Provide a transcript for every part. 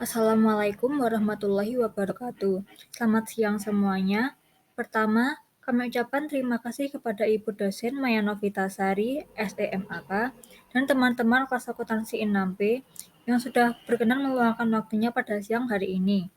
Assalamualaikum warahmatullahi wabarakatuh. Selamat siang semuanya. Pertama, kami ucapkan terima kasih kepada Ibu dosen Maya Novitasari, STMAK, dan teman-teman kelas akuntansi 6B yang sudah berkenan meluangkan waktunya pada siang hari ini.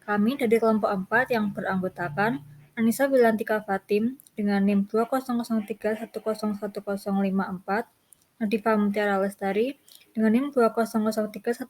Kami dari kelompok 4 yang beranggotakan Anissa Wilantika Fatim dengan NIM 20031011054, Nadifa Mutiara Lestari dengan NIM 20031011055,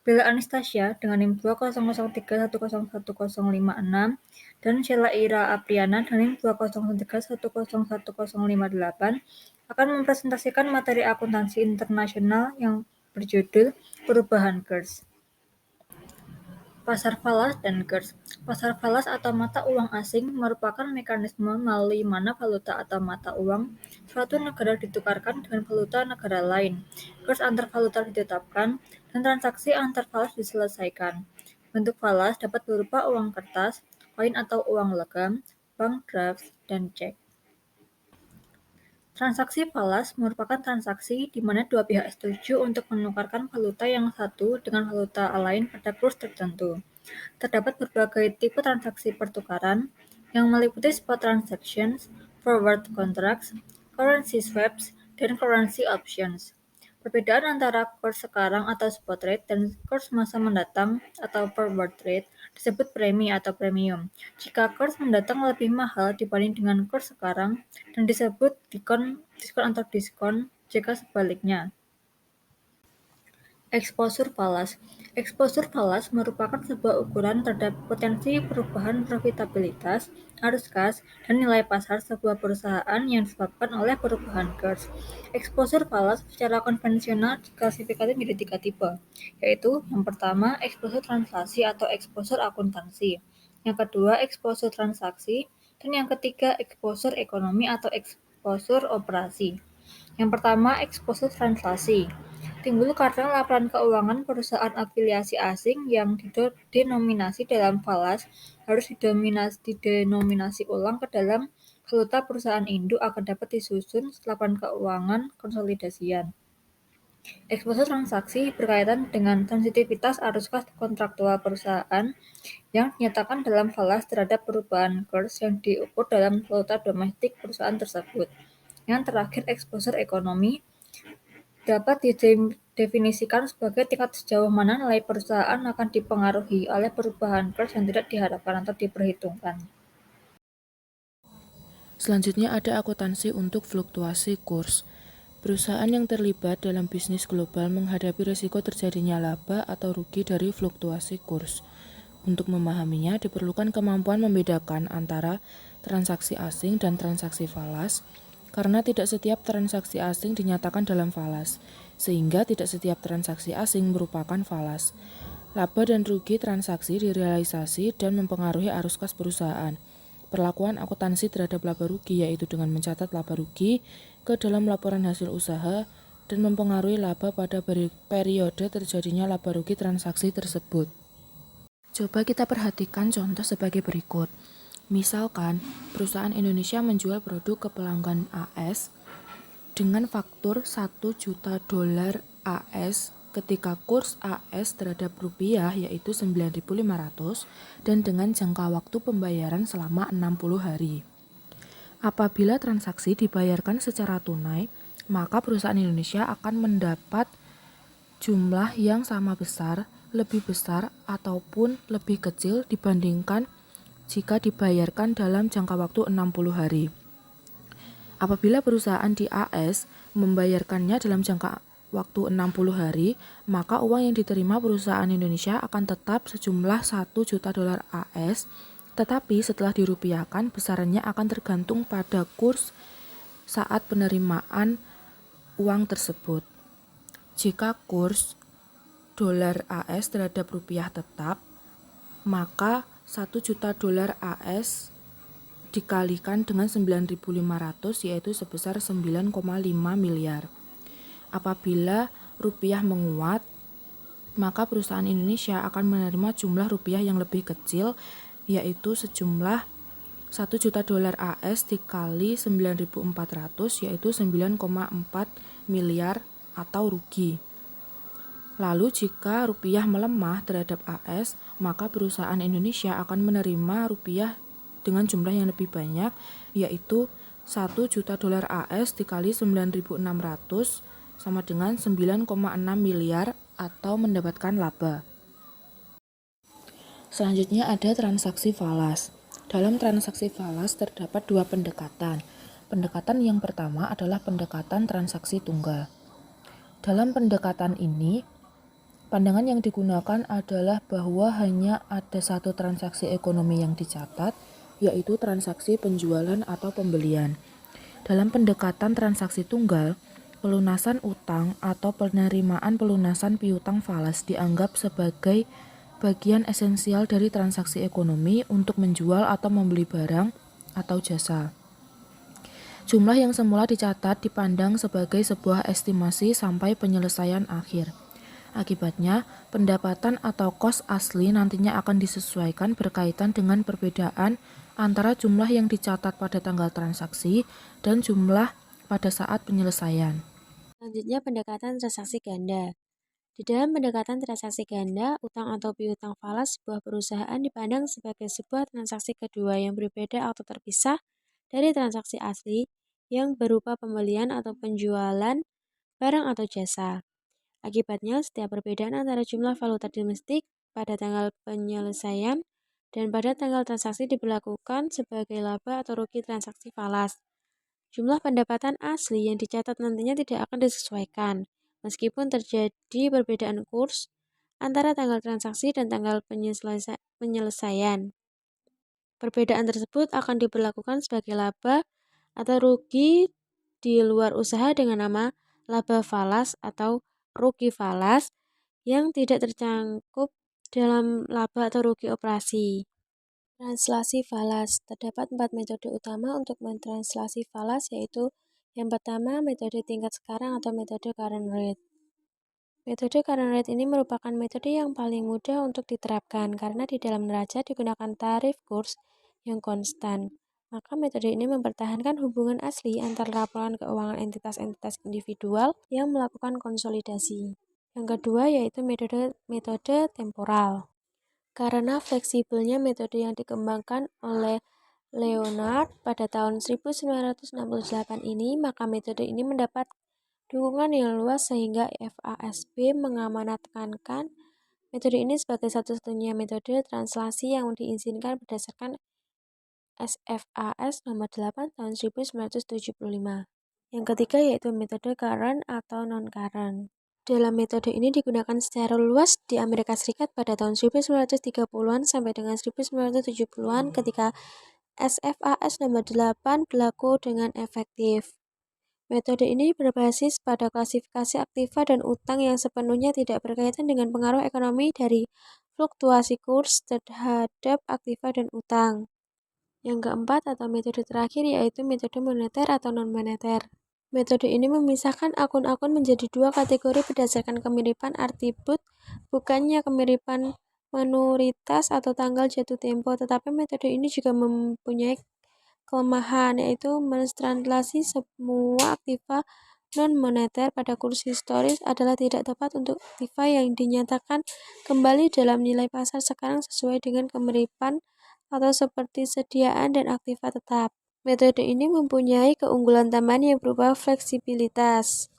Bella Anastasia dengan NIM 20031011056, dan Sheila Ira Apriana dengan NIM 20031011058 akan mempresentasikan materi akuntansi internasional yang berjudul Perubahan Kurs. Pasar falas dan kurs. Pasar falas atau mata uang asing merupakan mekanisme melalui mana valuta atau mata uang suatu negara ditukarkan dengan valuta negara lain. Kurs antar valuta ditetapkan dan transaksi antar falas diselesaikan. Bentuk falas dapat berupa uang kertas, koin atau uang logam, bank draft, dan cek. Transaksi falas merupakan transaksi di mana dua pihak setuju untuk menukarkan valuta yang satu dengan valuta lain pada kurs tertentu. Terdapat berbagai tipe transaksi pertukaran yang meliputi spot transactions, forward contracts, currency swaps, dan currency options. Perbedaan antara kurs sekarang atau spot rate dan kurs masa mendatang atau forward rate disebut premi atau premium. Jika kurs mendatang lebih mahal dibanding dengan kurs sekarang dan disebut diskon atau diskon jika sebaliknya. Exposure falas. Exposure falas merupakan sebuah ukuran terhadap potensi perubahan profitabilitas, arus kas, dan nilai pasar sebuah perusahaan yang disebabkan oleh perubahan kurs. Exposure falas secara konvensional diklasifikasi menjadi 3 tipe, yaitu yang pertama exposure translasi atau exposure akuntansi, yang kedua exposure transaksi, dan yang ketiga exposure ekonomi atau exposure operasi. Yang pertama, exposure translasi. Timbul karena laporan keuangan perusahaan afiliasi asing yang didenominasi dalam falas harus didenominasi ulang ke dalam valuta perusahaan induk agar dapat disusun laporan keuangan konsolidasian. Exposure transaksi berkaitan dengan sensitivitas arus kas kontraktual perusahaan yang dinyatakan dalam falas terhadap perubahan kurs yang diukur dalam valuta domestik perusahaan tersebut. Yang terakhir, exposure ekonomi dapat didefinisikan sebagai tingkat sejauh mana nilai perusahaan akan dipengaruhi oleh perubahan kurs yang tidak diharapkan atau diperhitungkan. Selanjutnya ada akuntansi untuk fluktuasi kurs. Perusahaan yang terlibat dalam bisnis global menghadapi risiko terjadinya laba atau rugi dari fluktuasi kurs. Untuk memahaminya diperlukan kemampuan membedakan antara transaksi asing dan transaksi falas, karena tidak setiap transaksi asing dinyatakan dalam falas, sehingga tidak setiap transaksi asing merupakan falas. Laba dan rugi transaksi direalisasi dan mempengaruhi arus kas perusahaan. Perlakuan akuntansi terhadap laba rugi yaitu dengan mencatat laba rugi ke dalam laporan hasil usaha dan mempengaruhi laba pada periode terjadinya laba rugi transaksi tersebut. Coba kita perhatikan contoh sebagai berikut. Misalkan, perusahaan Indonesia menjual produk ke pelanggan AS dengan faktur 1 juta dolar AS ketika kurs AS terhadap rupiah yaitu 9.500 dan dengan jangka waktu pembayaran selama 60 hari. Apabila transaksi dibayarkan secara tunai, maka perusahaan Indonesia akan mendapat jumlah yang sama besar, lebih besar, ataupun lebih kecil dibandingkan jika dibayarkan dalam jangka waktu 60 hari. Apabila perusahaan di AS membayarkannya dalam jangka waktu 60 hari, maka uang yang diterima perusahaan Indonesia akan tetap sejumlah 1 juta dolar AS, tetapi setelah dirupiahkan besarannya akan tergantung pada kurs saat penerimaan uang tersebut. Jika kurs dolar AS terhadap rupiah tetap, maka 1 juta dolar AS dikalikan dengan 9.500 yaitu sebesar 9,5 miliar. Apabila rupiah menguat, maka perusahaan Indonesia akan menerima jumlah rupiah yang lebih kecil yaitu sejumlah 1 juta dolar AS dikali 9.400 yaitu 9,4 miliar atau rugi. Lalu jika rupiah melemah terhadap AS, maka perusahaan Indonesia akan menerima rupiah dengan jumlah yang lebih banyak, yaitu 1 juta dolar AS dikali 9.600 sama dengan 9,6 miliar atau mendapatkan laba. Selanjutnya ada transaksi falas. Dalam transaksi falas terdapat dua pendekatan. Pendekatan yang pertama adalah pendekatan transaksi tunggal. Dalam pendekatan ini, pandangan yang digunakan adalah bahwa hanya ada satu transaksi ekonomi yang dicatat, yaitu transaksi penjualan atau pembelian. Dalam pendekatan transaksi tunggal, pelunasan utang atau penerimaan pelunasan piutang falas dianggap sebagai bagian esensial dari transaksi ekonomi untuk menjual atau membeli barang atau jasa. Jumlah yang semula dicatat dipandang sebagai sebuah estimasi sampai penyelesaian akhir. Akibatnya, pendapatan atau kos asli nantinya akan disesuaikan berkaitan dengan perbedaan antara jumlah yang dicatat pada tanggal transaksi dan jumlah pada saat penyelesaian. Selanjutnya pendekatan transaksi ganda. Di dalam pendekatan transaksi ganda, utang atau piutang falas sebuah perusahaan dipandang sebagai sebuah transaksi kedua yang berbeda atau terpisah dari transaksi asli yang berupa pembelian atau penjualan barang atau jasa. Akibatnya, setiap perbedaan antara jumlah valuta domestik pada tanggal penyelesaian dan pada tanggal transaksi diberlakukan sebagai laba atau rugi transaksi falas. Jumlah pendapatan asli yang dicatat nantinya tidak akan disesuaikan, meskipun terjadi perbedaan kurs antara tanggal transaksi dan tanggal penyelesaian. Perbedaan tersebut akan diberlakukan sebagai laba atau rugi di luar usaha dengan nama laba falas atau rugi falas yang tidak tercakup dalam laba atau rugi operasi. Translasi falas. Terdapat 4 metode utama untuk mentranslasi falas, yaitu yang pertama, metode tingkat sekarang atau metode current rate. Metode current rate ini merupakan metode yang paling mudah untuk diterapkan karena di dalam neraca digunakan tarif kurs yang konstan. Maka metode ini mempertahankan hubungan asli antara laporan keuangan entitas-entitas individual yang melakukan konsolidasi. Yang kedua yaitu metode temporal. Karena fleksibelnya metode yang dikembangkan oleh Leonard pada tahun 1968 ini, maka metode ini mendapat dukungan yang luas sehingga FASB mengamanatkan metode ini sebagai satu-satunya metode translasi yang diizinkan berdasarkan SFAS nomor 8 tahun 1975. Yang ketiga yaitu metode current atau non-current. Dalam metode ini digunakan secara luas di Amerika Serikat pada tahun 1930-an sampai dengan 1970-an ketika SFAS nomor 8 berlaku dengan efektif. Metode ini berbasis pada klasifikasi aktiva dan utang yang sepenuhnya tidak berkaitan dengan pengaruh ekonomi dari fluktuasi kurs terhadap aktiva dan utang. Yang keempat atau metode terakhir yaitu metode moneter atau non-moneter. Metode ini memisahkan akun-akun menjadi dua kategori berdasarkan kemiripan atribut, bukannya kemiripan minoritas atau tanggal jatuh tempo, tetapi metode ini juga mempunyai kelemahan, yaitu mentranslasi semua aktiva non-moneter pada kurs historis adalah tidak tepat untuk aktiva yang dinyatakan kembali dalam nilai pasar sekarang sesuai dengan kemiripan atau seperti sediaan dan aktiva tetap. Metode ini mempunyai keunggulan tambahan yang berupa fleksibilitas.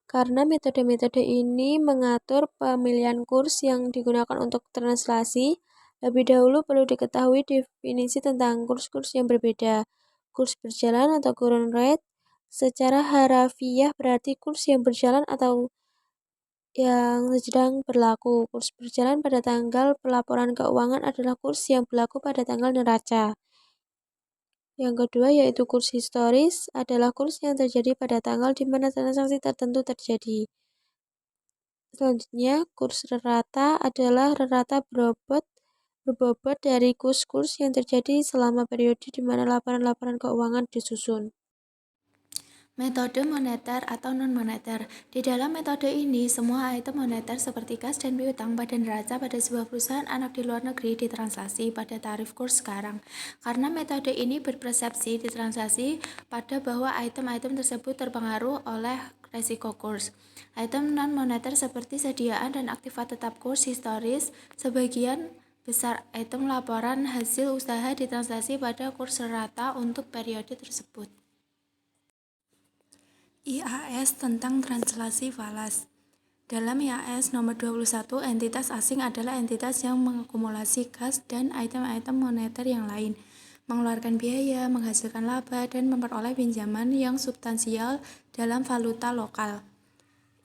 Karena metode-metode ini mengatur pemilihan kurs yang digunakan untuk translasi, lebih dahulu perlu diketahui definisi tentang kurs-kurs yang berbeda. Kurs berjalan atau current rate secara harafiah berarti kurs yang berjalan atau yang sedang berlaku. Kurs berjalan pada tanggal pelaporan keuangan adalah kurs yang berlaku pada tanggal neraca. Yang kedua yaitu kurs historis adalah kurs yang terjadi pada tanggal di mana transaksi tertentu terjadi. Selanjutnya, kurs rata adalah rata berbobot dari kurs-kurs yang terjadi selama periode di mana laporan-laporan keuangan disusun. Metode moneter atau non-moneter. Di dalam metode ini, semua item moneter seperti kas dan piutang pada neraca pada sebuah perusahaan anak di luar negeri ditransaksi pada tarif kurs sekarang. Karena metode ini berpersepsi ditransaksi pada bahwa item-item tersebut terpengaruh oleh resiko kurs. Item non-moneter seperti sediaan dan aktiva tetap kurs historis, sebagian besar item laporan hasil usaha ditransaksi pada kurs rata untuk periode tersebut. IAS tentang translasi falas. Dalam IAS nomor 21, entitas asing adalah entitas yang mengakumulasi kas dan item-item moneter yang lain, mengeluarkan biaya, menghasilkan laba, dan memperoleh pinjaman yang substansial dalam valuta lokal.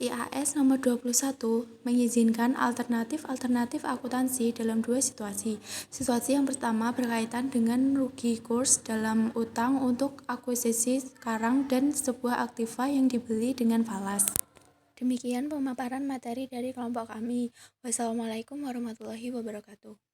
IAS nomor 21 mengizinkan alternatif akuntansi dalam dua situasi. Situasi yang pertama berkaitan dengan rugi kurs dalam utang untuk akuisisi sekarang dan sebuah aktiva yang dibeli dengan falas. Demikian pemaparan materi dari kelompok kami. Wassalamualaikum warahmatullahi wabarakatuh.